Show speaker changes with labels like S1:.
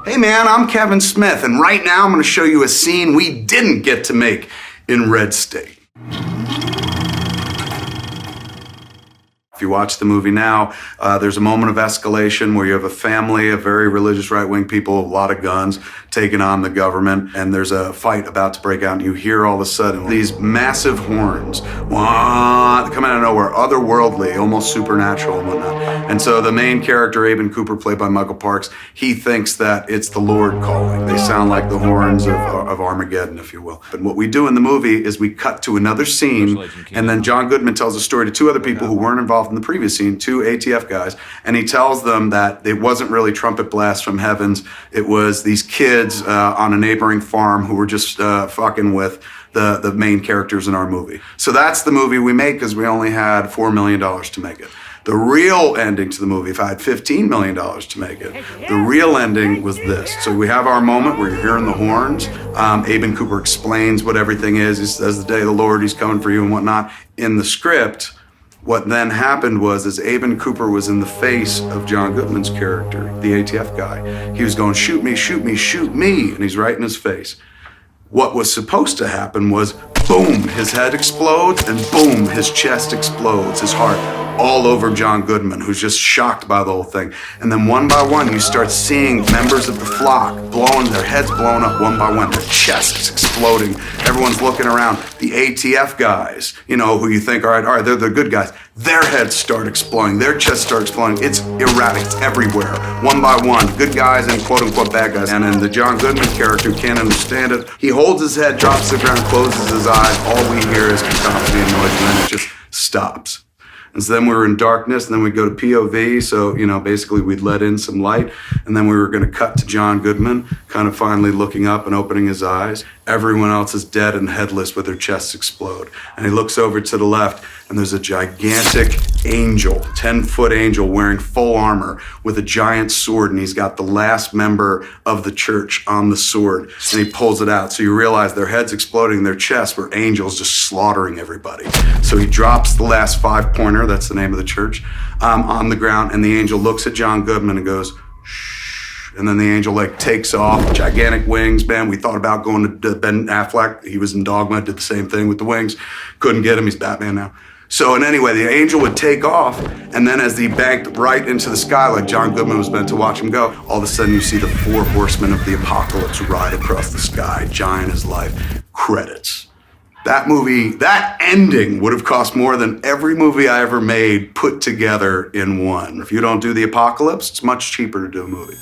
S1: Hey man, I'm Kevin Smith, and right now I'm going to show you a scene we didn't get to make in Red State. If you watch the movie now, there's a moment of escalation where you have a family of very religious right-wing people, a lot of guns, taking on the government, and there's a fight about to break out, and you hear all of a sudden these massive horns, wah, come out of nowhere, otherworldly, almost supernatural and whatnot. And so the main character, Aben Cooper, played by Michael Parks, he thinks that it's the Lord calling. They sound like the horns of Armageddon, if you will. And what we do in the movie is we cut to another scene, and then John Goodman tells a story to two other people who weren't involved in the previous scene, two ATF guys, and he tells them that it wasn't really trumpet blasts from heavens, it was these kids on a neighboring farm who were just fucking with the main characters in our movie. So that's the movie we made because we only had $4 million to make it. The real ending to the movie, if I had $15 million to make it, the real ending was this. So we have our moment where you're hearing the horns. Aben Cooper explains what everything is. He says, the day of the Lord, he's coming for you and whatnot. In the script, what then happened was, as Aben Cooper was in the face of John Goodman's character, the ATF guy, he was going, shoot me, shoot me, shoot me, and he's right in his face. What was supposed to happen was, boom, his head explodes, and boom, his chest explodes, his heart, all over John Goodman, who's just shocked by the whole thing. And then one by one, you start seeing members of the flock blowing, their heads blown up one by one, their chests exploding. Everyone's looking around. The ATF guys, you know, who you think, all right, they're the good guys. Their heads start exploding, their chests start exploding. It's erratic, it's everywhere. One by one, good guys and quote unquote bad guys. And then the John Goodman character who can't understand it, he holds his head, drops to the ground, closes his eyes. All we hear is cacophony and noise, and then it just stops. And so then we were in darkness, and then we'd go to POV, so, you know, basically we'd let in some light, and then we were gonna cut to John Goodman, kind of finally looking up and opening his eyes. Everyone else is dead and headless with their chests explode. And he looks over to the left, and there's a gigantic angel, 10-foot angel wearing full armor with a giant sword, and he's got the last member of the church on the sword, and he pulls it out. So you realize their heads exploding, their chests were angels just slaughtering everybody. So he drops the last 5-pointer, that's the name of the church, on the ground, and the angel looks at John Goodman and goes, shh. And then the angel like takes off, gigantic wings, man. We thought about going to Ben Affleck. He was in Dogma, did the same thing with the wings. Couldn't get him, he's Batman now. So, and anyway, the angel would take off, and then as he banked right into the sky, like John Goodman was meant to watch him go, all of a sudden you see the 4 horsemen of the apocalypse ride across the sky, giant as life. Credits. That movie, that ending would have cost more than every movie I ever made put together in one. If you don't do the apocalypse, it's much cheaper to do a movie.